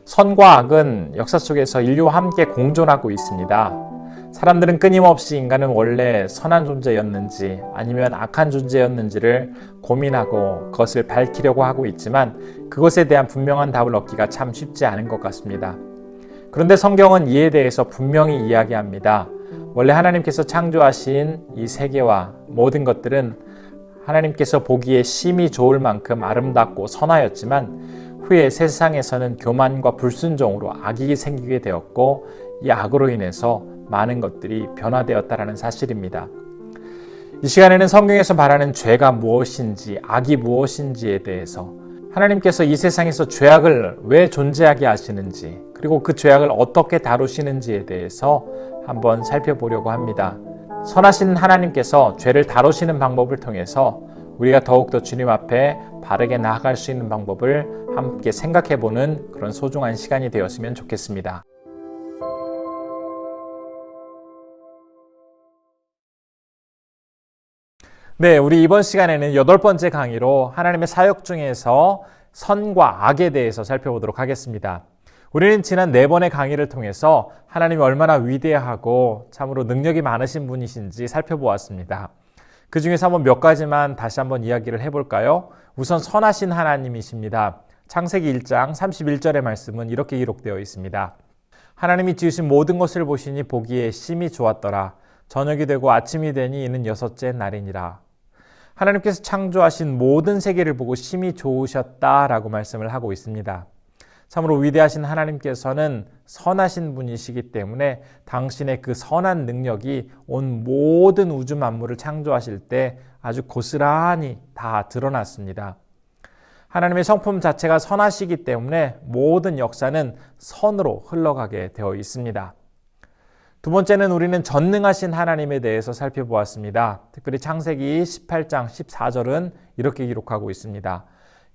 선과 악은 역사 속에서 인류와 함께 공존하고 있습니다. 사람들은 끊임없이 인간은 원래 선한 존재였는지 아니면 악한 존재였는지를 고민하고 그것을 밝히려고 하고 있지만 그것에 대한 분명한 답을 얻기가 참 쉽지 않은 것 같습니다. 그런데 성경은 이에 대해서 분명히 이야기합니다. 원래 하나님께서 창조하신 이 세계와 모든 것들은 하나님께서 보기에 심히 좋을 만큼 아름답고 선하였지만 후에 세상에서는 교만과 불순종으로 악이 생기게 되었고 이 악으로 인해서 많은 것들이 변화되었다라는 사실입니다. 이 시간에는 성경에서 말하는 죄가 무엇인지, 악이 무엇인지에 대해서 하나님께서 이 세상에서 죄악을 왜 존재하게 하시는지, 그리고 그 죄악을 어떻게 다루시는지에 대해서 한번 살펴보려고 합니다. 선하신 하나님께서 죄를 다루시는 방법을 통해서 우리가 더욱더 주님 앞에 바르게 나아갈 수 있는 방법을 함께 생각해보는 그런 소중한 시간이 되었으면 좋겠습니다. 네, 우리 이번 시간에는 8번째 강의로 하나님의 사역 중에서 선과 악에 대해서 살펴보도록 하겠습니다. 우리는 지난 4번의 강의를 통해서 하나님이 얼마나 위대하고 참으로 능력이 많으신 분이신지 살펴보았습니다. 그 중에서 한번 몇 가지만 다시 한번 이야기를 해볼까요? 우선 선하신 하나님이십니다. 창세기 1장 31절의 말씀은 이렇게 기록되어 있습니다. 하나님이 지으신 모든 것을 보시니 보기에 심히 좋았더라. 저녁이 되고 아침이 되니 이는 6째 날이니라. 하나님께서 창조하신 모든 세계를 보고 심히 좋으셨다라고 말씀을 하고 있습니다. 참으로 위대하신 하나님께서는 선하신 분이시기 때문에 당신의 그 선한 능력이 온 모든 우주 만물을 창조하실 때 아주 고스란히 다 드러났습니다. 하나님의 성품 자체가 선하시기 때문에 모든 역사는 선으로 흘러가게 되어 있습니다. 두 번째는 우리는 전능하신 하나님에 대해서 살펴보았습니다. 특별히 창세기 18장 14절은 이렇게 기록하고 있습니다.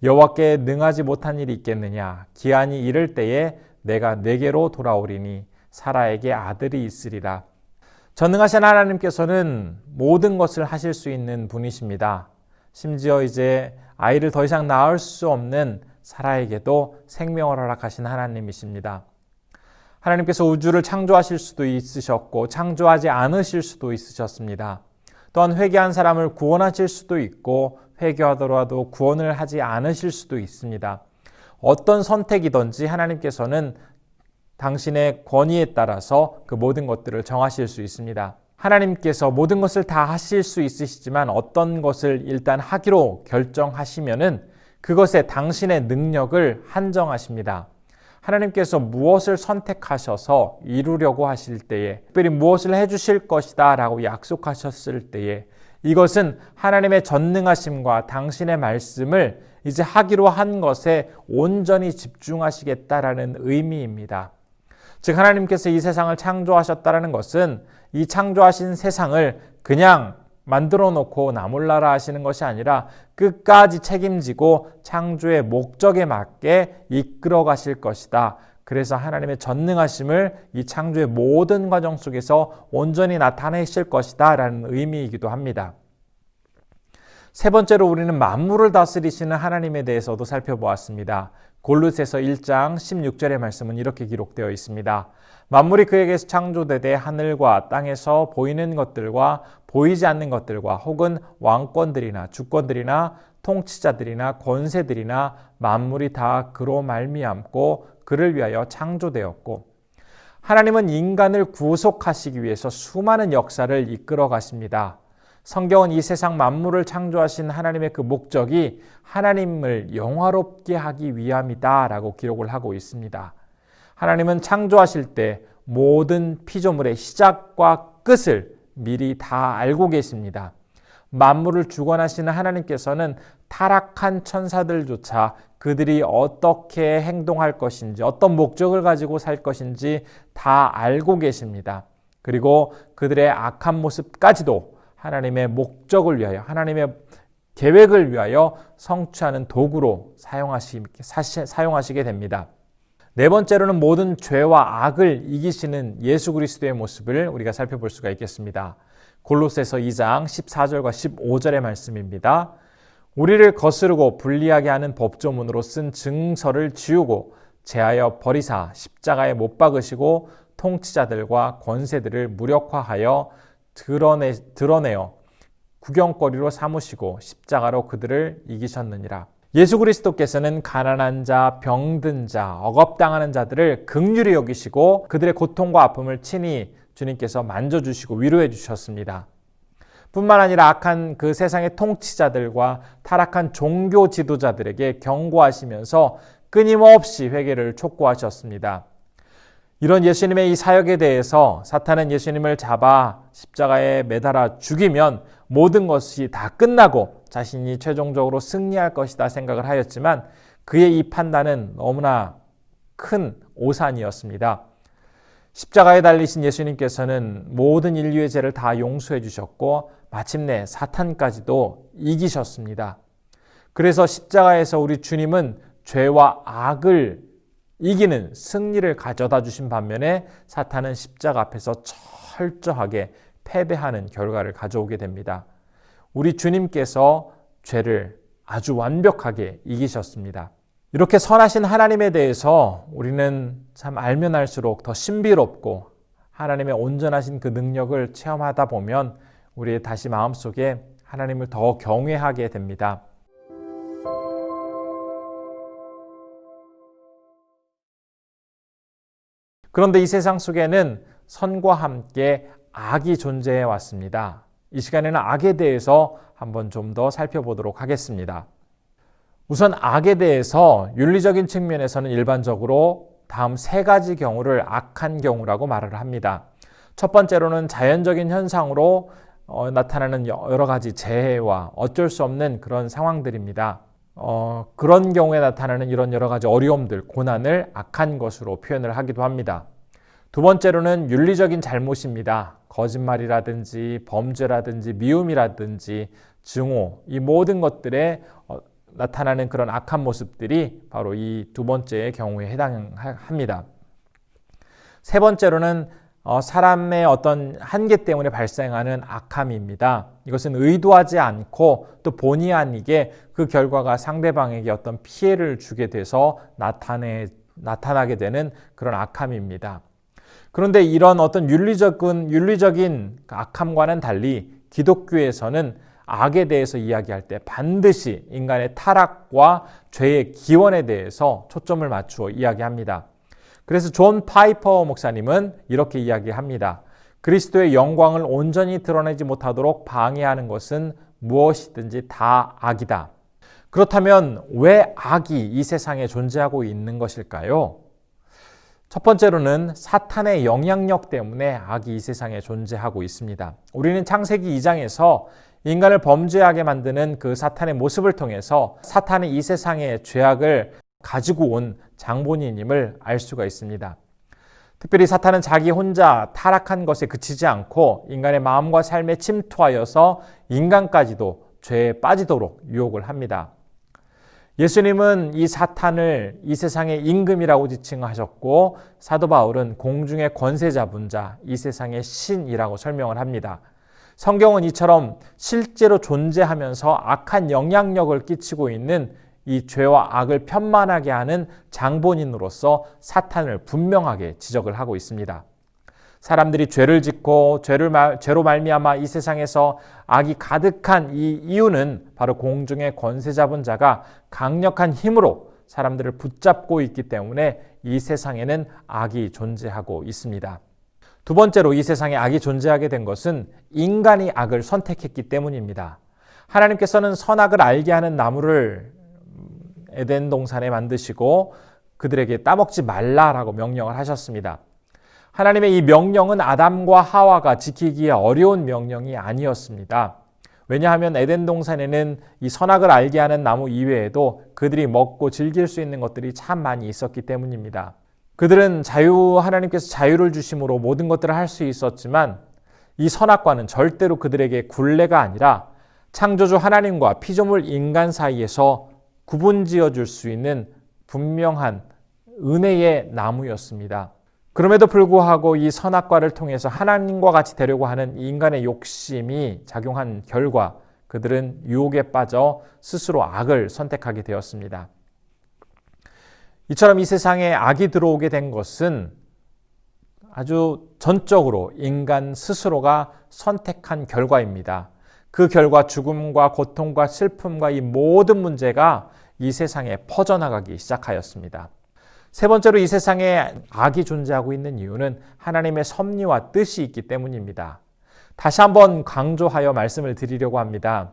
여호와께 능하지 못한 일이 있겠느냐? 기한이 이를 때에 내가 내게로 돌아오리니 사라에게 아들이 있으리라. 전능하신 하나님께서는 모든 것을 하실 수 있는 분이십니다. 심지어 이제 아이를 더 이상 낳을 수 없는 사라에게도 생명을 허락하신 하나님이십니다. 하나님께서 우주를 창조하실 수도 있으셨고 창조하지 않으실 수도 있으셨습니다. 또한 회개한 사람을 구원하실 수도 있고 회개하더라도 구원을 하지 않으실 수도 있습니다. 어떤 선택이든지 하나님께서는 당신의 권위에 따라서 그 모든 것들을 정하실 수 있습니다. 하나님께서 모든 것을 다 하실 수 있으시지만 어떤 것을 일단 하기로 결정하시면은 그것에 당신의 능력을 한정하십니다. 하나님께서 무엇을 선택하셔서 이루려고 하실 때에 특별히 무엇을 해주실 것이다 라고 약속하셨을 때에 이것은 하나님의 전능하심과 당신의 말씀을 이제 하기로 한 것에 온전히 집중하시겠다라는 의미입니다. 즉 하나님께서 이 세상을 창조하셨다라는 것은 이 창조하신 세상을 그냥 만들어 놓고 나몰라라 하시는 것이 아니라 끝까지 책임지고 창조의 목적에 맞게 이끌어 가실 것이다. 그래서 하나님의 전능하심을 이 창조의 모든 과정 속에서 온전히 나타내실 것이다 라는 의미이기도 합니다. 세 번째로 우리는 만물을 다스리시는 하나님에 대해서도 살펴보았습니다. 골로새서 1장 16절의 말씀은 이렇게 기록되어 있습니다. 만물이 그에게서 창조되되 하늘과 땅에서 보이는 것들과 보이지 않는 것들과 혹은 왕권들이나 주권들이나 통치자들이나 권세들이나 만물이 다 그로 말미암고 그를 위하여 창조되었고 하나님은 인간을 구속하시기 위해서 수많은 역사를 이끌어 가십니다. 성경은 이 세상 만물을 창조하신 하나님의 그 목적이 하나님을 영화롭게 하기 위함이다 라고 기록을 하고 있습니다. 하나님은 창조하실 때 모든 피조물의 시작과 끝을 미리 다 알고 계십니다. 만물을 주관하시는 하나님께서는 타락한 천사들조차 그들이 어떻게 행동할 것인지 어떤 목적을 가지고 살 것인지 다 알고 계십니다. 그리고 그들의 악한 모습까지도 하나님의 목적을 위하여 하나님의 계획을 위하여 성취하는 도구로 사용하시게 됩니다. 네 번째로는 모든 죄와 악을 이기시는 예수 그리스도의 모습을 우리가 살펴볼 수가 있겠습니다. 골로새서 2장 14절과 15절의 말씀입니다. 우리를 거스르고 불리하게 하는 법조문으로 쓴 증서를 지우고 제하여 버리사 십자가에 못 박으시고 통치자들과 권세들을 무력화하여 드러내어 구경거리로 삼으시고 십자가로 그들을 이기셨느니라. 예수 그리스도께서는 가난한 자, 병든 자, 억압당하는 자들을 긍휼히 여기시고 그들의 고통과 아픔을 친히 주님께서 만져주시고 위로해 주셨습니다. 뿐만 아니라 악한 그 세상의 통치자들과 타락한 종교 지도자들에게 경고하시면서 끊임없이 회개를 촉구하셨습니다. 이런 예수님의 이 사역에 대해서 사탄은 예수님을 잡아 십자가에 매달아 죽이면 모든 것이 다 끝나고 자신이 최종적으로 승리할 것이다 생각을 하였지만 그의 이 판단은 너무나 큰 오산이었습니다. 십자가에 달리신 예수님께서는 모든 인류의 죄를 다 용서해 주셨고 마침내 사탄까지도 이기셨습니다. 그래서 십자가에서 우리 주님은 죄와 악을 이기는 승리를 가져다 주신 반면에 사탄은 십자가 앞에서 철저하게 패배하는 결과를 가져오게 됩니다. 우리 주님께서 죄를 아주 완벽하게 이기셨습니다. 이렇게 선하신 하나님에 대해서 우리는 참 알면 알수록 더 신비롭고 하나님의 온전하신 그 능력을 체험하다 보면 우리의 다시 마음속에 하나님을 더 경외하게 됩니다. 그런데 이 세상 속에는 선과 함께 악이 존재해 왔습니다. 이 시간에는 악에 대해서 한번 좀 더 살펴보도록 하겠습니다. 우선 악에 대해서 윤리적인 측면에서는 일반적으로 다음 세 가지 경우를 악한 경우라고 말을 합니다. 첫 번째로는 자연적인 현상으로 나타나는 여러 가지 재해와 어쩔 수 없는 그런 상황들입니다. 그런 경우에 나타나는 이런 여러 가지 어려움들, 고난을 악한 것으로 표현을 하기도 합니다. 두 번째로는 윤리적인 잘못입니다. 거짓말이라든지 범죄라든지 미움이라든지 증오, 이 모든 것들에 나타나는 그런 악한 모습들이 바로 이 두 번째의 경우에 해당합니다. 세 번째로는 사람의 어떤 한계 때문에 발생하는 악함입니다. 이것은 의도하지 않고 또 본의 아니게 그 결과가 상대방에게 어떤 피해를 주게 돼서 나타나게 되는 그런 악함입니다. 그런데 이런 어떤 윤리적인 악함과는 달리 기독교에서는 악에 대해서 이야기할 때 반드시 인간의 타락과 죄의 기원에 대해서 초점을 맞추어 이야기합니다. 그래서 존 파이퍼 목사님은 이렇게 이야기합니다. 그리스도의 영광을 온전히 드러내지 못하도록 방해하는 것은 무엇이든지 다 악이다. 그렇다면 왜 악이 이 세상에 존재하고 있는 것일까요? 첫 번째로는 사탄의 영향력 때문에 악이 이 세상에 존재하고 있습니다. 우리는 창세기 2장에서 인간을 범죄하게 만드는 그 사탄의 모습을 통해서 사탄이 이 세상에 죄악을 가지고 온 장본인임을 알 수가 있습니다. 특별히 사탄은 자기 혼자 타락한 것에 그치지 않고 인간의 마음과 삶에 침투하여서 인간까지도 죄에 빠지도록 유혹을 합니다. 예수님은 이 사탄을 이 세상의 임금이라고 지칭하셨고 사도 바울은 공중의 권세 잡은 자, 이 세상의 신이라고 설명을 합니다. 성경은 이처럼 실제로 존재하면서 악한 영향력을 끼치고 있는 이 죄와 악을 편만하게 하는 장본인으로서 사탄을 분명하게 지적을 하고 있습니다. 사람들이 죄를 짓고 죄로 말미암아 이 세상에서 악이 가득한 이 이유는 바로 공중의 권세 잡은 자가 강력한 힘으로 사람들을 붙잡고 있기 때문에 이 세상에는 악이 존재하고 있습니다. 두 번째로 이 세상에 악이 존재하게 된 것은 인간이 악을 선택했기 때문입니다. 하나님께서는 선악을 알게 하는 나무를 에덴 동산에 만드시고 그들에게 따먹지 말라라고 명령을 하셨습니다. 하나님의 이 명령은 아담과 하와가 지키기에 어려운 명령이 아니었습니다. 왜냐하면 에덴 동산에는 이 선악을 알게 하는 나무 이외에도 그들이 먹고 즐길 수 있는 것들이 참 많이 있었기 때문입니다. 그들은 하나님께서 자유를 주심으로 모든 것들을 할 수 있었지만 이 선악과는 절대로 그들에게 굴레가 아니라 창조주 하나님과 피조물 인간 사이에서 구분지어 줄 수 있는 분명한 은혜의 나무였습니다. 그럼에도 불구하고 이 선악과를 통해서 하나님과 같이 되려고 하는 인간의 욕심이 작용한 결과 그들은 유혹에 빠져 스스로 악을 선택하게 되었습니다. 이처럼 이 세상에 악이 들어오게 된 것은 아주 전적으로 인간 스스로가 선택한 결과입니다. 그 결과 죽음과 고통과 슬픔과 이 모든 문제가 이 세상에 퍼져나가기 시작하였습니다. 세 번째로 이 세상에 악이 존재하고 있는 이유는 하나님의 섭리와 뜻이 있기 때문입니다. 다시 한번 강조하여 말씀을 드리려고 합니다.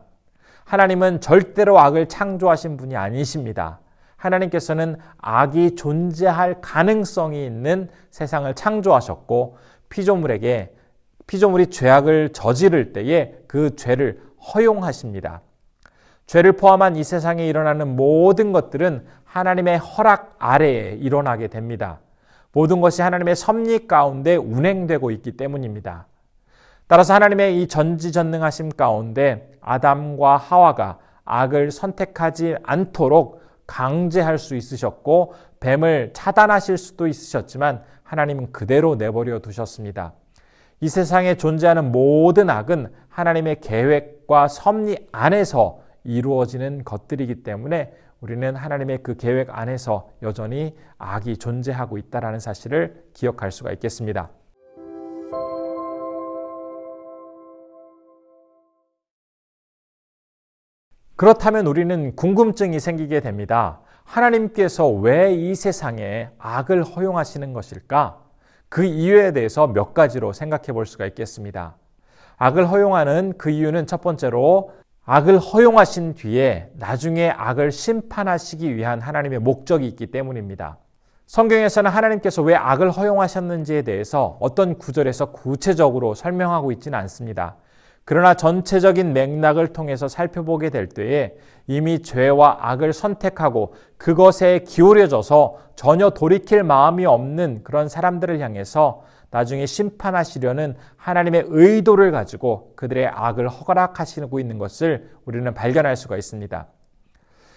하나님은 절대로 악을 창조하신 분이 아니십니다. 하나님께서는 악이 존재할 가능성이 있는 세상을 창조하셨고 피조물이 죄악을 저지를 때에 그 죄를 허용하십니다. 죄를 포함한 이 세상에 일어나는 모든 것들은 하나님의 허락 아래에 일어나게 됩니다. 모든 것이 하나님의 섭리 가운데 운행되고 있기 때문입니다. 따라서 하나님의 이 전지전능하심 가운데 아담과 하와가 악을 선택하지 않도록 강제할 수 있으셨고 뱀을 차단하실 수도 있으셨지만 하나님은 그대로 내버려 두셨습니다. 이 세상에 존재하는 모든 악은 하나님의 계획과 섭리 안에서 이루어지는 것들이기 때문에 우리는 하나님의 그 계획 안에서 여전히 악이 존재하고 있다는 사실을 기억할 수가 있겠습니다. 그렇다면 우리는 궁금증이 생기게 됩니다. 하나님께서 왜 이 세상에 악을 허용하시는 것일까? 그 이유에 대해서 몇 가지로 생각해 볼 수가 있겠습니다. 악을 허용하는 그 이유는 첫 번째로 악을 허용하신 뒤에 나중에 악을 심판하시기 위한 하나님의 목적이 있기 때문입니다. 성경에서는 하나님께서 왜 악을 허용하셨는지에 대해서 어떤 구절에서 구체적으로 설명하고 있지는 않습니다. 그러나 전체적인 맥락을 통해서 살펴보게 될 때에 이미 죄와 악을 선택하고 그것에 기울여져서 전혀 돌이킬 마음이 없는 그런 사람들을 향해서 나중에 심판하시려는 하나님의 의도를 가지고 그들의 악을 허락하시고 있는 것을 우리는 발견할 수가 있습니다.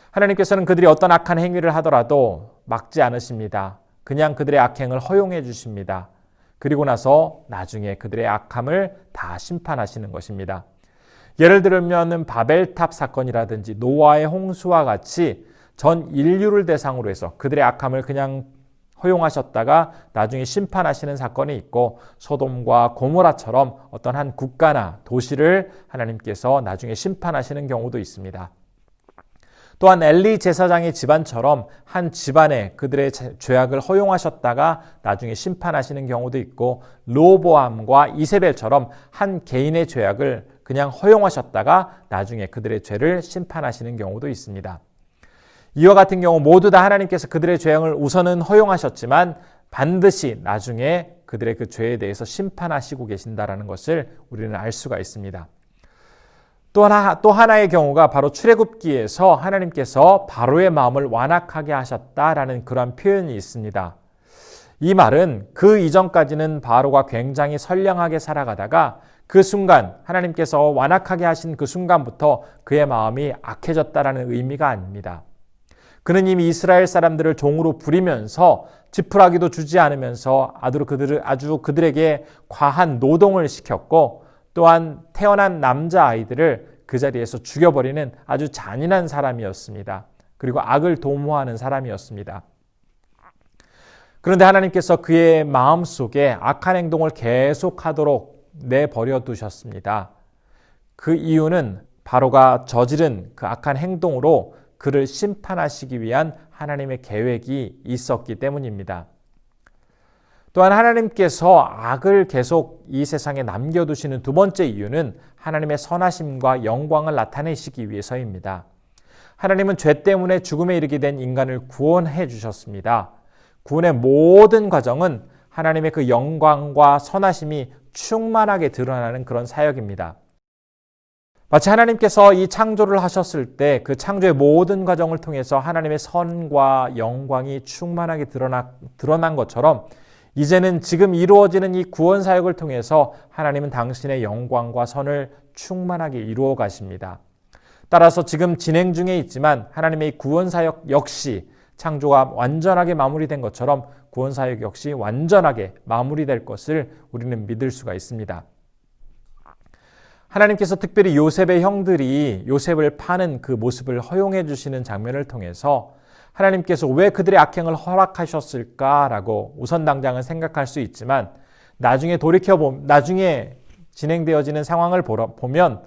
하나님께서는 그들이 어떤 악한 행위를 하더라도 막지 않으십니다. 그냥 그들의 악행을 허용해 주십니다. 그리고 나서 나중에 그들의 악함을 다 심판하시는 것입니다. 예를 들면 바벨탑 사건이라든지 노아의 홍수와 같이 전 인류를 대상으로 해서 그들의 악함을 그냥 허용하셨다가 나중에 심판하시는 사건이 있고 소돔과 고모라처럼 어떤 한 국가나 도시를 하나님께서 나중에 심판하시는 경우도 있습니다. 또한 엘리 제사장의 집안처럼 한 집안에 그들의 죄악을 허용하셨다가 나중에 심판하시는 경우도 있고 르호보암과 이세벨처럼 한 개인의 죄악을 그냥 허용하셨다가 나중에 그들의 죄를 심판하시는 경우도 있습니다. 이와 같은 경우 모두 다 하나님께서 그들의 죄악을 우선은 허용하셨지만 반드시 나중에 그들의 그 죄에 대해서 심판하시고 계신다는 것을 우리는 알 수가 있습니다. 또 하나의 경우가 바로 출애굽기에서 하나님께서 바로의 마음을 완악하게 하셨다라는 그런 표현이 있습니다. 이 말은 그 이전까지는 바로가 굉장히 선량하게 살아가다가 그 순간 하나님께서 완악하게 하신 그 순간부터 그의 마음이 악해졌다라는 의미가 아닙니다. 그는 이미 이스라엘 사람들을 종으로 부리면서 지푸라기도 주지 않으면서 아주 그들에게 과한 노동을 시켰고 또한 태어난 남자아이들을 그 자리에서 죽여버리는 아주 잔인한 사람이었습니다. 그리고 악을 도모하는 사람이었습니다. 그런데 하나님께서 그의 마음속에 악한 행동을 계속하도록 내버려 두셨습니다. 그 이유는 바로가 저지른 그 악한 행동으로 그를 심판하시기 위한 하나님의 계획이 있었기 때문입니다. 또한 하나님께서 악을 계속 이 세상에 남겨두시는 두 번째 이유는 하나님의 선하심과 영광을 나타내시기 위해서입니다. 하나님은 죄 때문에 죽음에 이르게 된 인간을 구원해 주셨습니다. 구원의 모든 과정은 하나님의 그 영광과 선하심이 충만하게 드러나는 그런 사역입니다. 마치 하나님께서 이 창조를 하셨을 때 그 창조의 모든 과정을 통해서 하나님의 선과 영광이 충만하게 드러난 것처럼 이제는 지금 이루어지는 이 구원 사역을 통해서 하나님은 당신의 영광과 선을 충만하게 이루어 가십니다. 따라서 지금 진행 중에 있지만 하나님의 구원 사역 역시 창조가 완전하게 마무리된 것처럼 구원 사역 역시 완전하게 마무리될 것을 우리는 믿을 수가 있습니다. 하나님께서 특별히 요셉의 형들이 요셉을 파는 그 모습을 허용해 주시는 장면을 통해서 하나님께서 왜 그들의 악행을 허락하셨을까라고 우선 당장은 생각할 수 있지만 나중에 나중에 진행되어지는 상황을 보면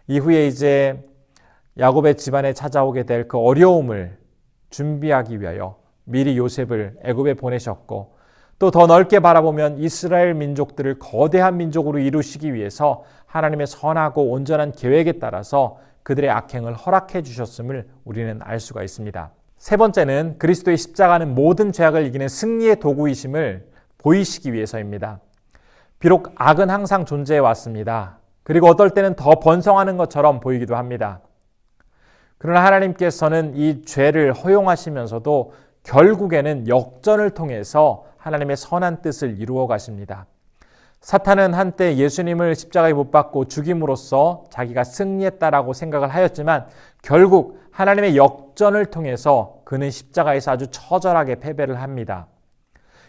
이후에 이제 야곱의 집안에 찾아오게 될 그 어려움을 준비하기 위하여 미리 요셉을 애굽에 보내셨고, 또 더 넓게 바라보면 이스라엘 민족들을 거대한 민족으로 이루시기 위해서 하나님의 선하고 온전한 계획에 따라서 그들의 악행을 허락해 주셨음을 우리는 알 수가 있습니다. 세 번째는 그리스도의 십자가는 모든 죄악을 이기는 승리의 도구이심을 보이시기 위해서입니다. 비록 악은 항상 존재해 왔습니다. 그리고 어떨 때는 더 번성하는 것처럼 보이기도 합니다. 그러나 하나님께서는 이 죄를 허용하시면서도 결국에는 역전을 통해서 하나님의 선한 뜻을 이루어 가십니다. 사탄은 한때 예수님을 십자가에 못 박고 죽임으로써 자기가 승리했다라고 생각을 하였지만 결국 하나님의 역전을 통해서 그는 십자가에서 아주 처절하게 패배를 합니다.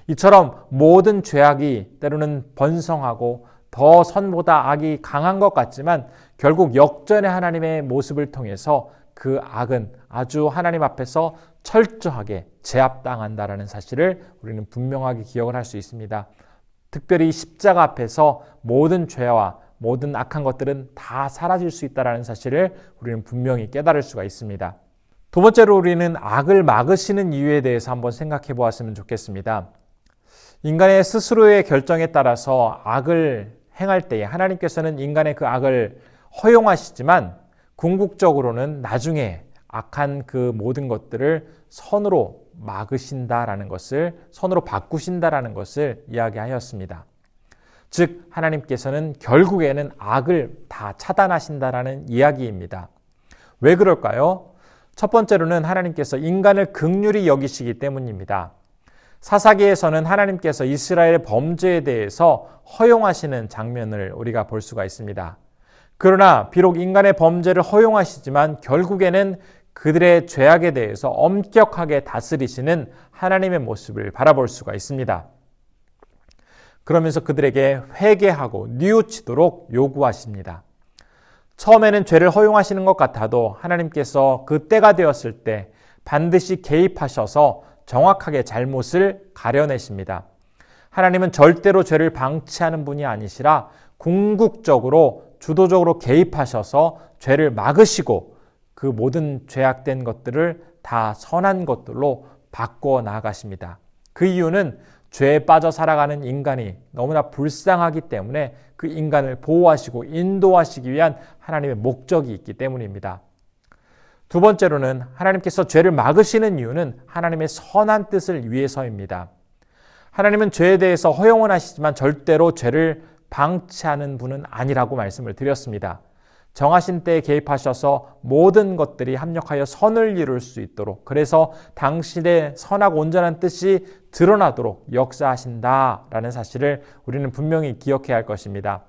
이처럼 모든 죄악이 때로는 번성하고 더 선보다 악이 강한 것 같지만 결국 역전의 하나님의 모습을 통해서 그 악은 아주 하나님 앞에서 철저하게 제압당한다라는 사실을 우리는 분명하게 기억을 할 수 있습니다. 특별히 십자가 앞에서 모든 죄와 모든 악한 것들은 다 사라질 수 있다는 사실을 우리는 분명히 깨달을 수가 있습니다. 두 번째로 우리는 악을 막으시는 이유에 대해서 한번 생각해 보았으면 좋겠습니다. 인간의 스스로의 결정에 따라서 악을 행할 때에 하나님께서는 인간의 그 악을 허용하시지만 궁극적으로는 나중에 악한 그 모든 것들을 선으로 막으신다라는 것을, 선으로 바꾸신다라는 것을 이야기하였습니다. 즉 하나님께서는 결국에는 악을 다 차단하신다라는 이야기입니다. 왜 그럴까요? 첫 번째로는 하나님께서 인간을 긍휼히 여기시기 때문입니다. 사사기에서는 하나님께서 이스라엘의 범죄에 대해서 허용하시는 장면을 우리가 볼 수가 있습니다. 그러나 비록 인간의 범죄를 허용하시지만 결국에는 그들의 죄악에 대해서 엄격하게 다스리시는 하나님의 모습을 바라볼 수가 있습니다. 그러면서 그들에게 회개하고 뉘우치도록 요구하십니다. 처음에는 죄를 허용하시는 것 같아도 하나님께서 그 때가 되었을 때 반드시 개입하셔서 정확하게 잘못을 가려내십니다. 하나님은 절대로 죄를 방치하는 분이 아니시라 궁극적으로 주도적으로 개입하셔서 죄를 막으시고 그 모든 죄악된 것들을 다 선한 것들로 바꿔 나가십니다. 그 이유는 죄에 빠져 살아가는 인간이 너무나 불쌍하기 때문에 그 인간을 보호하시고 인도하시기 위한 하나님의 목적이 있기 때문입니다. 두 번째로는 하나님께서 죄를 막으시는 이유는 하나님의 선한 뜻을 위해서입니다. 하나님은 죄에 대해서 허용은 하시지만 절대로 죄를 방치하는 분은 아니라고 말씀을 드렸습니다. 정하신 때에 개입하셔서 모든 것들이 합력하여 선을 이룰 수 있도록, 그래서 당신의 선하고 온전한 뜻이 드러나도록 역사하신다라는 사실을 우리는 분명히 기억해야 할 것입니다.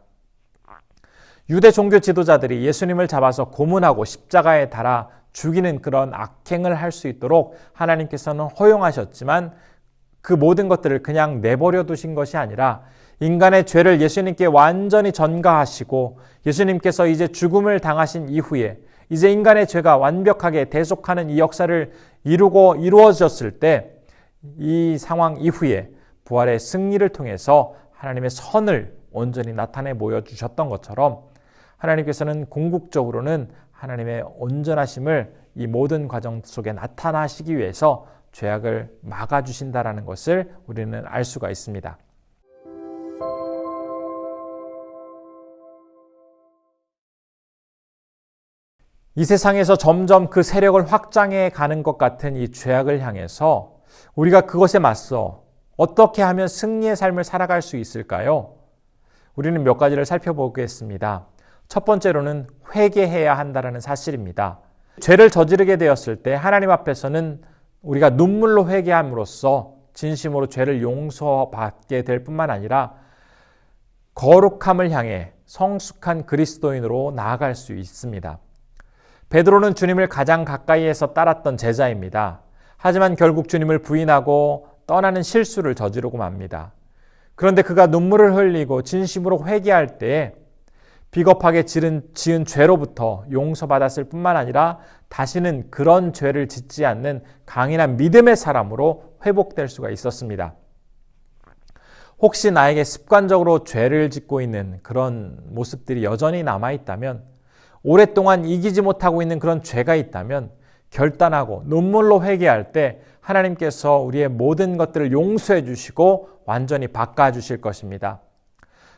유대 종교 지도자들이 예수님을 잡아서 고문하고 십자가에 달아 죽이는 그런 악행을 할 수 있도록 하나님께서는 허용하셨지만 그 모든 것들을 그냥 내버려 두신 것이 아니라 인간의 죄를 예수님께 완전히 전가하시고 예수님께서 이제 죽음을 당하신 이후에 이제 인간의 죄가 완벽하게 대속하는 이 역사를 이루어졌을 때 이 상황 이후에 부활의 승리를 통해서 하나님의 선을 온전히 나타내 보여주셨던 것처럼 하나님께서는 궁극적으로는 하나님의 온전하심을 이 모든 과정 속에 나타나시기 위해서 죄악을 막아주신다라는 것을 우리는 알 수가 있습니다. 이 세상에서 점점 그 세력을 확장해 가는 것 같은 이 죄악을 향해서 우리가 그것에 맞서 어떻게 하면 승리의 삶을 살아갈 수 있을까요? 우리는 몇 가지를 살펴보겠습니다. 첫 번째로는 회개해야 한다는 사실입니다. 죄를 저지르게 되었을 때 하나님 앞에서는 우리가 눈물로 회개함으로써 진심으로 죄를 용서받게 될 뿐만 아니라 거룩함을 향해 성숙한 그리스도인으로 나아갈 수 있습니다. 베드로는 주님을 가장 가까이에서 따랐던 제자입니다. 하지만 결국 주님을 부인하고 떠나는 실수를 저지르고 맙니다. 그런데 그가 눈물을 흘리고 진심으로 회개할 때에 비겁하게 지은 죄로부터 용서받았을 뿐만 아니라 다시는 그런 죄를 짓지 않는 강인한 믿음의 사람으로 회복될 수가 있었습니다. 혹시 나에게 습관적으로 죄를 짓고 있는 그런 모습들이 여전히 남아있다면, 오랫동안 이기지 못하고 있는 그런 죄가 있다면 결단하고 눈물로 회개할 때 하나님께서 우리의 모든 것들을 용서해 주시고 완전히 바꿔주실 것입니다.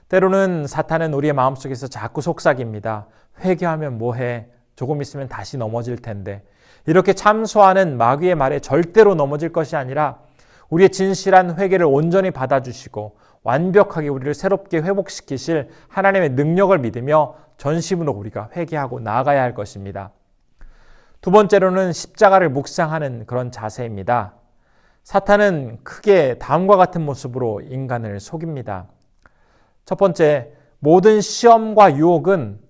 때로는 사탄은 우리의 마음속에서 자꾸 속삭입니다. 회개하면 뭐해? 조금 있으면 다시 넘어질 텐데. 이렇게 참소하는 마귀의 말에 절대로 넘어질 것이 아니라 우리의 진실한 회개를 온전히 받아주시고 완벽하게 우리를 새롭게 회복시키실 하나님의 능력을 믿으며 전심으로 우리가 회개하고 나아가야 할 것입니다. 두 번째로는 십자가를 묵상하는 그런 자세입니다. 사탄은 크게 다음과 같은 모습으로 인간을 속입니다. 첫 번째, 모든 시험과 유혹은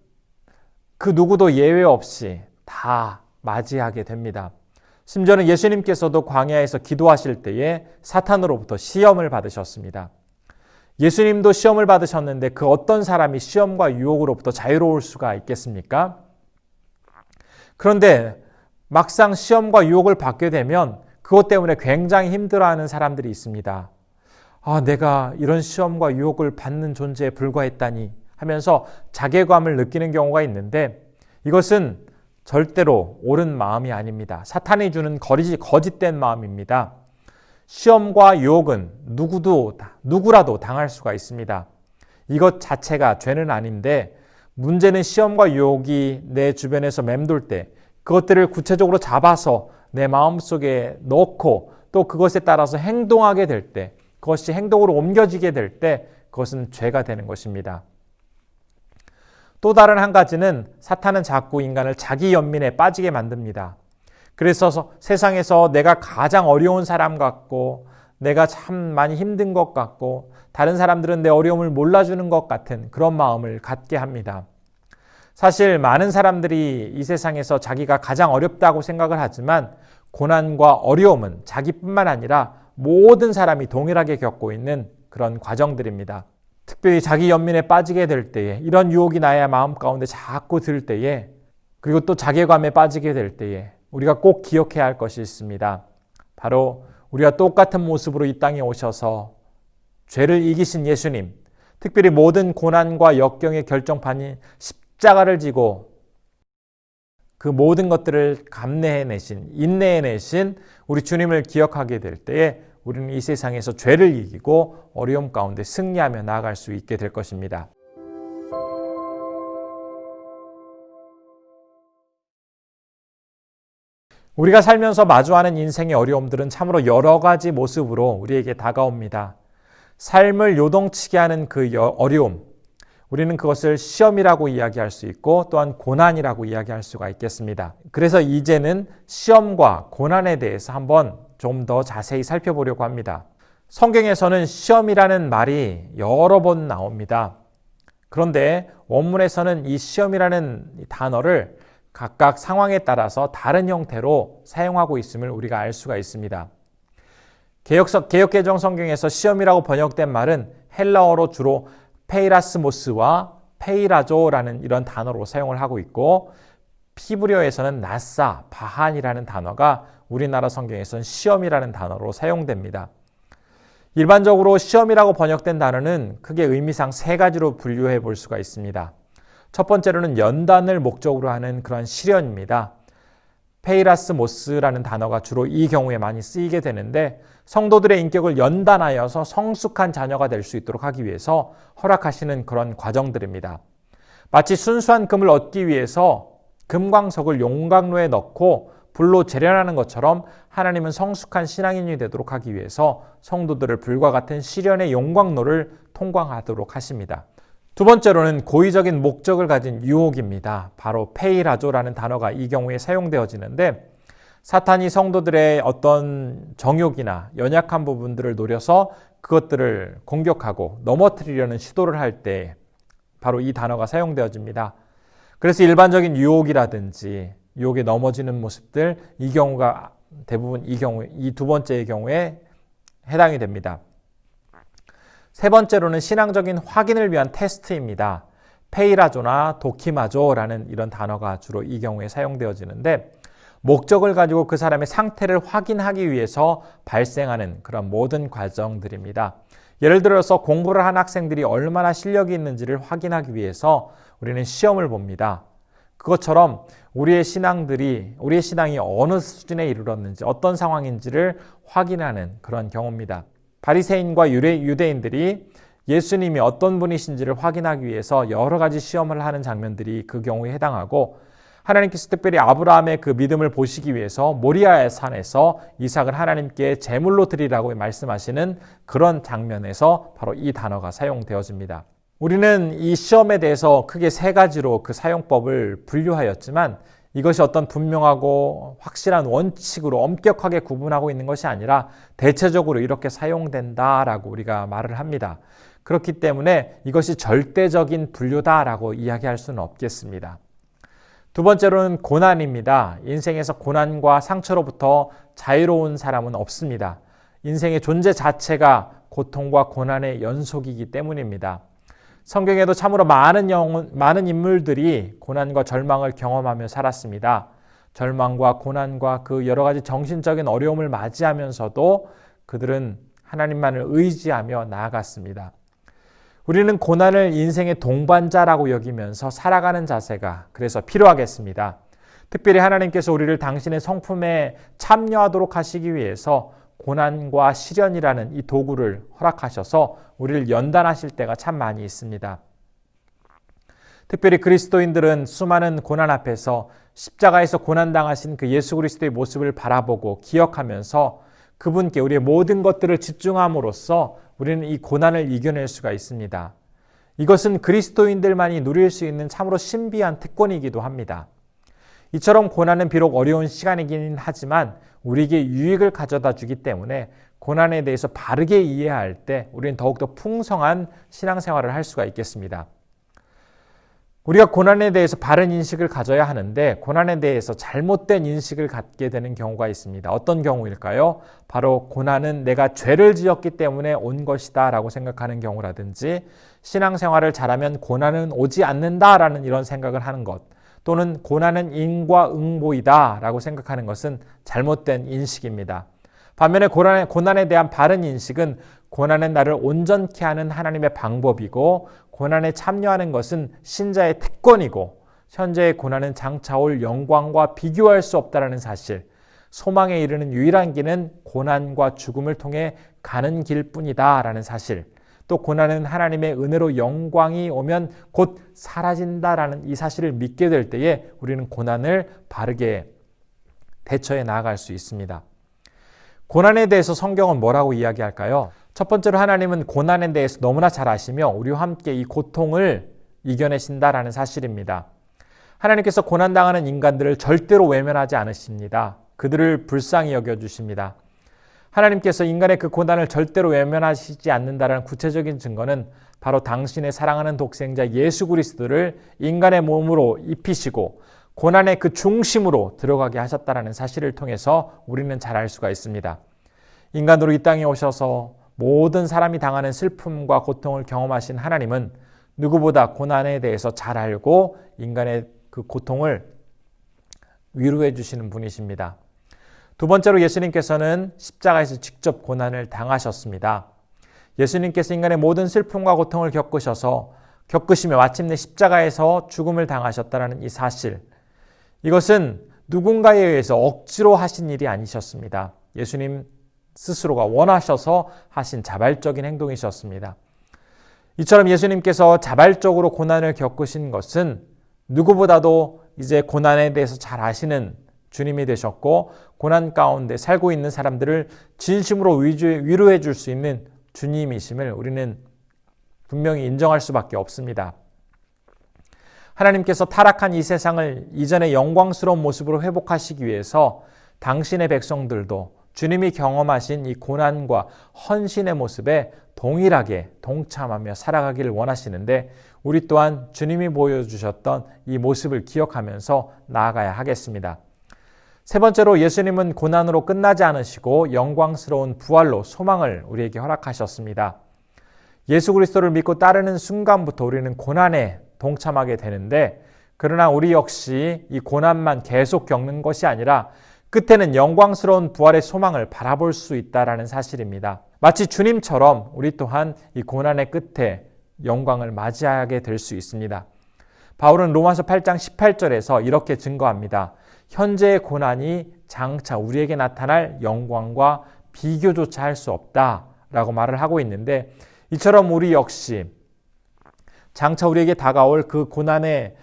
그 누구도 예외 없이 다 맞이하게 됩니다. 심지어는 예수님께서도 광야에서 기도하실 때에 사탄으로부터 시험을 받으셨습니다. 예수님도 시험을 받으셨는데 그 어떤 사람이 시험과 유혹으로부터 자유로울 수가 있겠습니까? 그런데 막상 시험과 유혹을 받게 되면 그것 때문에 굉장히 힘들어하는 사람들이 있습니다. 내가 이런 시험과 유혹을 받는 존재에 불과했다니 하면서 자괴감을 느끼는 경우가 있는데 이것은 절대로 옳은 마음이 아닙니다. 사탄이 주는 거짓된 마음입니다. 시험과 유혹은 누구라도 당할 수가 있습니다. 이것 자체가 죄는 아닌데 문제는 시험과 유혹이 내 주변에서 맴돌 때 그것들을 구체적으로 잡아서 내 마음속에 넣고 또 그것에 따라서 행동하게 될 때, 그것이 행동으로 옮겨지게 될 때 그것은 죄가 되는 것입니다. 또 다른 한 가지는 사탄은 자꾸 인간을 자기 연민에 빠지게 만듭니다. 그래서 세상에서 내가 가장 어려운 사람 같고 내가 참 많이 힘든 것 같고 다른 사람들은 내 어려움을 몰라주는 것 같은 그런 마음을 갖게 합니다. 사실 많은 사람들이 이 세상에서 자기가 가장 어렵다고 생각을 하지만 고난과 어려움은 자기뿐만 아니라 모든 사람이 동일하게 겪고 있는 그런 과정들입니다. 특별히 자기 연민에 빠지게 될 때에, 이런 유혹이 나의 마음 가운데 자꾸 들 때에, 그리고 또 자괴감에 빠지게 될 때에 우리가 꼭 기억해야 할 것이 있습니다. 바로 우리와 똑같은 모습으로 이 땅에 오셔서 죄를 이기신 예수님, 특별히 모든 고난과 역경의 결정판인 십자가를 지고 그 모든 것들을 감내해내신, 인내해내신 우리 주님을 기억하게 될 때에 우리는 이 세상에서 죄를 이기고 어려움 가운데 승리하며 나아갈 수 있게 될 것입니다. 우리가 살면서 마주하는 인생의 어려움들은 참으로 여러 가지 모습으로 우리에게 다가옵니다. 삶을 요동치게 하는 그 어려움, 우리는 그것을 시험이라고 이야기할 수 있고 또한 고난이라고 이야기할 수가 있겠습니다. 그래서 이제는 시험과 고난에 대해서 한번 좀 더 자세히 살펴보려고 합니다. 성경에서는 시험이라는 말이 여러 번 나옵니다. 그런데 원문에서는 이 시험이라는 단어를 각각 상황에 따라서 다른 형태로 사용하고 있음을 우리가 알 수가 있습니다. 개역개정 성경에서 시험이라고 번역된 말은 헬라어로 주로 페이라스모스와 페이라조라는 이런 단어로 사용을 하고 있고, 히브리어에서는 나사, 바한이라는 단어가 우리나라 성경에서는 시험이라는 단어로 사용됩니다. 일반적으로 시험이라고 번역된 단어는 크게 의미상 세 가지로 분류해 볼 수가 있습니다. 첫 번째로는 연단을 목적으로 하는 그런 시련입니다. 페이라스모스라는 단어가 주로 이 경우에 많이 쓰이게 되는데, 성도들의 인격을 연단하여서 성숙한 자녀가 될 수 있도록 하기 위해서 허락하시는 그런 과정들입니다. 마치 순수한 금을 얻기 위해서 금광석을 용광로에 넣고 불로 재련하는 것처럼 하나님은 성숙한 신앙인이 되도록 하기 위해서 성도들을 불과 같은 시련의 용광로를 통과하도록 하십니다. 두 번째로는 고의적인 목적을 가진 유혹입니다. 바로 페이라조라는 단어가 이 경우에 사용되어지는데, 사탄이 성도들의 어떤 정욕이나 연약한 부분들을 노려서 그것들을 공격하고 넘어뜨리려는 시도를 할 때 바로 이 단어가 사용되어집니다. 그래서 일반적인 유혹이라든지 유혹에 넘어지는 모습들, 이 경우가 대부분 이 두 번째의 경우에 해당이 됩니다. 세 번째로는 신앙적인 확인을 위한 테스트입니다. 페이라조나 도키마조라는 이런 단어가 주로 이 경우에 사용되어지는데 목적을 가지고 그 사람의 상태를 확인하기 위해서 발생하는 그런 모든 과정들입니다. 예를 들어서 공부를 한 학생들이 얼마나 실력이 있는지를 확인하기 위해서 우리는 시험을 봅니다. 그것처럼 우리의 신앙이 어느 수준에 이르렀는지 어떤 상황인지를 확인하는 그런 경우입니다. 바리새인과 유대인들이 예수님이 어떤 분이신지를 확인하기 위해서 여러 가지 시험을 하는 장면들이 그 경우에 해당하고 하나님께서 특별히 아브라함의 그 믿음을 보시기 위해서 모리아의 산에서 이삭을 하나님께 제물로 드리라고 말씀하시는 그런 장면에서 바로 이 단어가 사용되어집니다. 우리는 이 시험에 대해서 크게 세 가지로 그 사용법을 분류하였지만 이것이 어떤 분명하고 확실한 원칙으로 엄격하게 구분하고 있는 것이 아니라 대체적으로 이렇게 사용된다라고 우리가 말을 합니다. 그렇기 때문에 이것이 절대적인 분류다라고 이야기할 수는 없겠습니다. 두 번째로는 고난입니다. 인생에서 고난과 상처로부터 자유로운 사람은 없습니다. 인생의 존재 자체가 고통과 고난의 연속이기 때문입니다. 성경에도 참으로 많은 인물들이 고난과 절망을 경험하며 살았습니다. 절망과 고난과 그 여러 가지 정신적인 어려움을 맞이하면서도 그들은 하나님만을 의지하며 나아갔습니다. 우리는 고난을 인생의 동반자라고 여기면서 살아가는 자세가 그래서 필요하겠습니다. 특별히 하나님께서 우리를 당신의 성품에 참여하도록 하시기 위해서 고난과 시련이라는 이 도구를 허락하셔서 우리를 연단하실 때가 참 많이 있습니다. 특별히 그리스도인들은 수많은 고난 앞에서 십자가에서 고난당하신 그 예수 그리스도의 모습을 바라보고 기억하면서 그분께 우리의 모든 것들을 집중함으로써 우리는 이 고난을 이겨낼 수가 있습니다. 이것은 그리스도인들만이 누릴 수 있는 참으로 신비한 특권이기도 합니다. 이처럼 고난은 비록 어려운 시간이긴 하지만 우리에게 유익을 가져다 주기 때문에 고난에 대해서 바르게 이해할 때 우리는 더욱더 풍성한 신앙생활을 할 수가 있겠습니다. 우리가 고난에 대해서 바른 인식을 가져야 하는데 고난에 대해서 잘못된 인식을 갖게 되는 경우가 있습니다. 어떤 경우일까요? 바로 고난은 내가 죄를 지었기 때문에 온 것이다 라고 생각하는 경우라든지 신앙생활을 잘하면 고난은 오지 않는다라는 이런 생각을 하는 것, 또는 고난은 인과응보이다 라고 생각하는 것은 잘못된 인식입니다. 반면에 고난에 대한 바른 인식은 고난은 나를 온전케 하는 하나님의 방법이고 고난에 참여하는 것은 신자의 특권이고 현재의 고난은 장차 올 영광과 비교할 수 없다는 사실, 소망에 이르는 유일한 길은 고난과 죽음을 통해 가는 길뿐이다 라는 사실, 또 고난은 하나님의 은혜로 영광이 오면 곧 사라진다라는 이 사실을 믿게 될 때에 우리는 고난을 바르게 대처해 나아갈 수 있습니다. 고난에 대해서 성경은 뭐라고 이야기할까요? 첫 번째로 하나님은 고난에 대해서 너무나 잘 아시며 우리와 함께 이 고통을 이겨내신다라는 사실입니다. 하나님께서 고난당하는 인간들을 절대로 외면하지 않으십니다. 그들을 불쌍히 여겨주십니다. 하나님께서 인간의 그 고난을 절대로 외면하시지 않는다는 구체적인 증거는 바로 당신의 사랑하는 독생자 예수 그리스도를 인간의 몸으로 입히시고 고난의 그 중심으로 들어가게 하셨다는 사실을 통해서 우리는 잘 알 수가 있습니다. 인간으로 이 땅에 오셔서 모든 사람이 당하는 슬픔과 고통을 경험하신 하나님은 누구보다 고난에 대해서 잘 알고 인간의 그 고통을 위로해 주시는 분이십니다. 두 번째로 예수님께서는 십자가에서 직접 고난을 당하셨습니다. 예수님께서 인간의 모든 슬픔과 고통을 겪으시며 마침내 십자가에서 죽음을 당하셨다는 이 사실, 이것은 누군가에 의해서 억지로 하신 일이 아니셨습니다. 예수님 스스로가 원하셔서 하신 자발적인 행동이셨습니다. 이처럼 예수님께서 자발적으로 고난을 겪으신 것은 누구보다도 이제 고난에 대해서 잘 아시는 주님이 되셨고 고난 가운데 살고 있는 사람들을 진심으로 위로해 줄 수 있는 주님이심을 우리는 분명히 인정할 수밖에 없습니다. 하나님께서 타락한 이 세상을 이전의 영광스러운 모습으로 회복하시기 위해서 당신의 백성들도 주님이 경험하신 이 고난과 헌신의 모습에 동일하게 동참하며 살아가기를 원하시는데 우리 또한 주님이 보여주셨던 이 모습을 기억하면서 나아가야 하겠습니다. 세 번째로 예수님은 고난으로 끝나지 않으시고 영광스러운 부활로 소망을 우리에게 허락하셨습니다. 예수 그리스도를 믿고 따르는 순간부터 우리는 고난에 동참하게 되는데, 그러나 우리 역시 이 고난만 계속 겪는 것이 아니라 끝에는 영광스러운 부활의 소망을 바라볼 수 있다는 사실입니다. 마치 주님처럼 우리 또한 이 고난의 끝에 영광을 맞이하게 될 수 있습니다. 바울은 로마서 8장 18절에서 이렇게 증거합니다. 현재의 고난이 장차 우리에게 나타날 영광과 비교조차 할 수 없다라고 말을 하고 있는데, 이처럼 우리 역시 장차 우리에게 다가올 그 고난의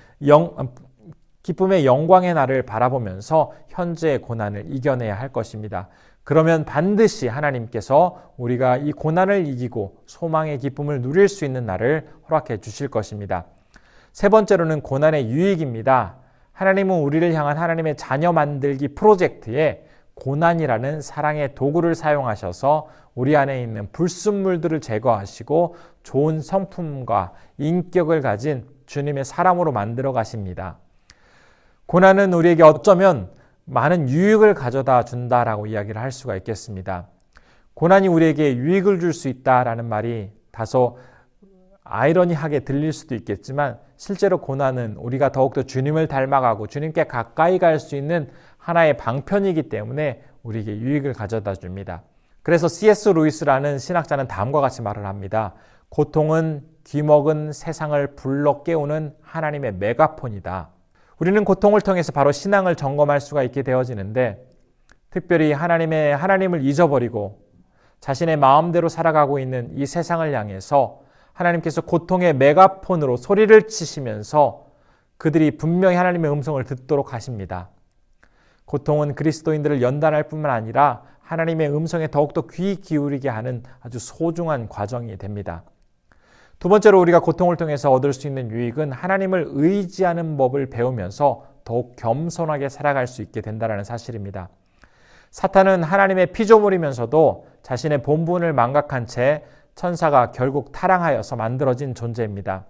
기쁨의 영광의 날을 바라보면서 현재의 고난을 이겨내야 할 것입니다. 그러면 반드시 하나님께서 우리가 이 고난을 이기고 소망의 기쁨을 누릴 수 있는 날을 허락해 주실 것입니다. 세 번째로는 고난의 유익입니다. 하나님은 우리를 향한 하나님의 자녀 만들기 프로젝트에 고난이라는 사랑의 도구를 사용하셔서 우리 안에 있는 불순물들을 제거하시고 좋은 성품과 인격을 가진 주님의 사람으로 만들어 가십니다. 고난은 우리에게 어쩌면 많은 유익을 가져다 준다라고 이야기를 할 수가 있겠습니다. 고난이 우리에게 유익을 줄 수 있다라는 말이 다소 아이러니하게 들릴 수도 있겠지만, 실제로 고난은 우리가 더욱더 주님을 닮아가고 주님께 가까이 갈 수 있는 하나의 방편이기 때문에 우리에게 유익을 가져다 줍니다. 그래서 C.S. 루이스라는 신학자는 다음과 같이 말을 합니다. 고통은 뒤먹은 세상을 불러 깨우는 하나님의 메가폰이다. 우리는 고통을 통해서 바로 신앙을 점검할 수가 있게 되어지는데, 특별히 하나님을 잊어버리고 자신의 마음대로 살아가고 있는 이 세상을 향해서 하나님께서 고통의 메가폰으로 소리를 치시면서 그들이 분명히 하나님의 음성을 듣도록 하십니다. 고통은 그리스도인들을 연단할 뿐만 아니라 하나님의 음성에 더욱더 귀 기울이게 하는 아주 소중한 과정이 됩니다. 두 번째로 우리가 고통을 통해서 얻을 수 있는 유익은 하나님을 의지하는 법을 배우면서 더욱 겸손하게 살아갈 수 있게 된다는 사실입니다. 사탄은 하나님의 피조물이면서도 자신의 본분을 망각한 채 천사가 결국 타락하여서 만들어진 존재입니다.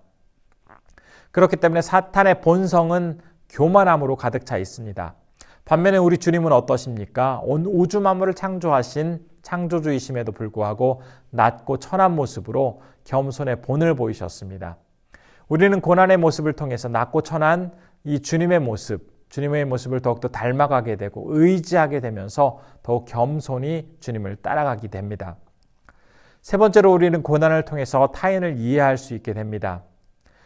그렇기 때문에 사탄의 본성은 교만함으로 가득 차 있습니다. 반면에 우리 주님은 어떠십니까? 온 우주 만물을 창조하신 창조주이심에도 불구하고 낮고 천한 모습으로 겸손의 본을 보이셨습니다. 우리는 고난의 모습을 통해서 낮고 천한 이 주님의 모습을 더욱더 닮아가게 되고 의지하게 되면서 더욱 겸손히 주님을 따라가게 됩니다. 세 번째로 우리는 고난을 통해서 타인을 이해할 수 있게 됩니다.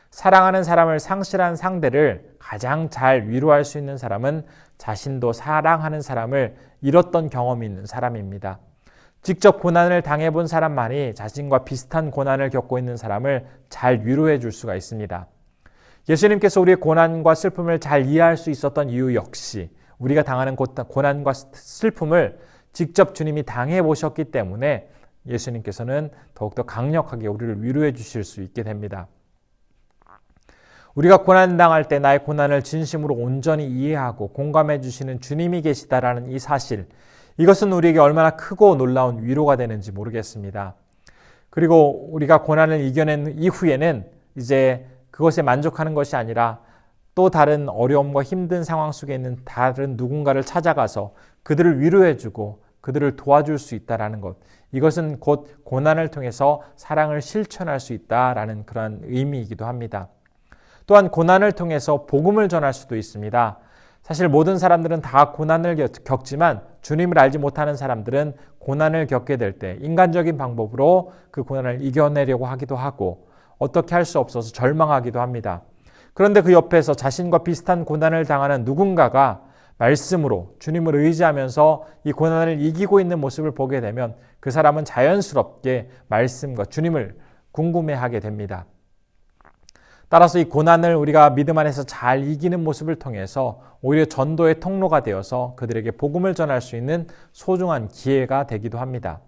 사랑하는 사람을 상실한 상대를 가장 잘 위로할 수 있는 사람은 자신도 사랑하는 사람을 잃었던 경험이 있는 사람입니다. 직접 고난을 당해본 사람만이 자신과 비슷한 고난을 겪고 있는 사람을 잘 위로해 줄 수가 있습니다. 예수님께서 우리의 고난과 슬픔을 잘 이해할 수 있었던 이유 역시 우리가 당하는 고난과 슬픔을 직접 주님이 당해 보셨기 때문에 예수님께서는 더욱더 강력하게 우리를 위로해 주실 수 있게 됩니다. 우리가 고난당할 때 나의 고난을 진심으로 온전히 이해하고 공감해 주시는 주님이 계시다라는 이 사실, 이것은 우리에게 얼마나 크고 놀라운 위로가 되는지 모르겠습니다. 그리고 우리가 고난을 이겨낸 이후에는 이제 그것에 만족하는 것이 아니라 또 다른 어려움과 힘든 상황 속에 있는 다른 누군가를 찾아가서 그들을 위로해주고 그들을 도와줄 수 있다는 것, 이것은 곧 고난을 통해서 사랑을 실천할 수 있다라는 그런 의미이기도 합니다. 또한 고난을 통해서 복음을 전할 수도 있습니다. 사실 모든 사람들은 다 고난을 겪지만 주님을 알지 못하는 사람들은 고난을 겪게 될 때 인간적인 방법으로 그 고난을 이겨내려고 하기도 하고 어떻게 할 수 없어서 절망하기도 합니다. 그런데 그 옆에서 자신과 비슷한 고난을 당하는 누군가가 말씀으로 주님을 의지하면서 이 고난을 이기고 있는 모습을 보게 되면 그 사람은 자연스럽게 말씀과 주님을 궁금해하게 됩니다. 따라서 이 고난을 우리가 믿음 안에서 잘 이기는 모습을 통해서 오히려 전도의 통로가 되어서 그들에게 복음을 전할 수 있는 소중한 기회가 되기도 합니다.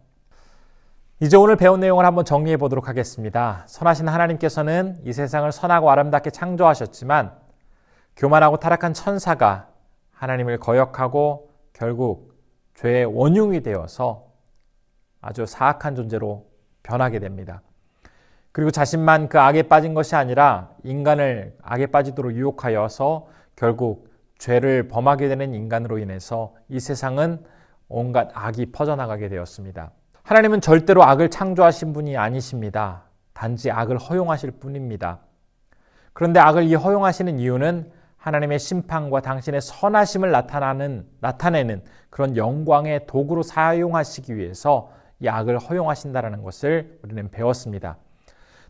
이제 오늘 배운 내용을 한번 정리해 보도록 하겠습니다. 선하신 하나님께서는 이 세상을 선하고 아름답게 창조하셨지만 교만하고 타락한 천사가 하나님을 거역하고 결국 죄의 원흉이 되어서 아주 사악한 존재로 변하게 됩니다. 그리고 자신만 그 악에 빠진 것이 아니라 인간을 악에 빠지도록 유혹하여서 결국 죄를 범하게 되는 인간으로 인해서 이 세상은 온갖 악이 퍼져나가게 되었습니다. 하나님은 절대로 악을 창조하신 분이 아니십니다. 단지 악을 허용하실 뿐입니다. 그런데 악을 허용하시는 이유는 하나님의 심판과 당신의 선하심을 나타내는 그런 영광의 도구로 사용하시기 위해서 이 악을 허용하신다는 것을 우리는 배웠습니다.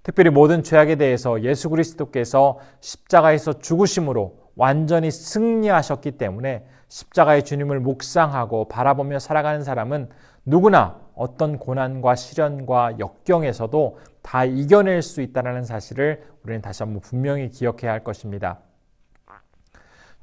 특별히 모든 죄악에 대해서 예수 그리스도께서 십자가에서 죽으심으로 완전히 승리하셨기 때문에 십자가의 주님을 묵상하고 바라보며 살아가는 사람은 누구나 어떤 고난과 시련과 역경에서도 다 이겨낼 수 있다는 사실을 우리는 다시 한번 분명히 기억해야 할 것입니다.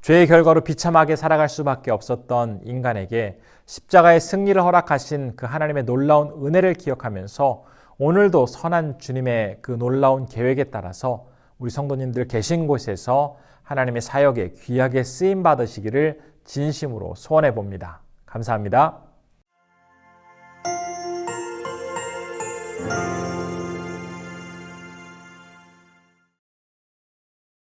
죄의 결과로 비참하게 살아갈 수밖에 없었던 인간에게 십자가의 승리를 허락하신 그 하나님의 놀라운 은혜를 기억하면서 오늘도 선한 주님의 그 놀라운 계획에 따라서 우리 성도님들 계신 곳에서 하나님의 사역에 귀하게 쓰임 받으시기를 진심으로 소원해 봅니다. 감사합니다.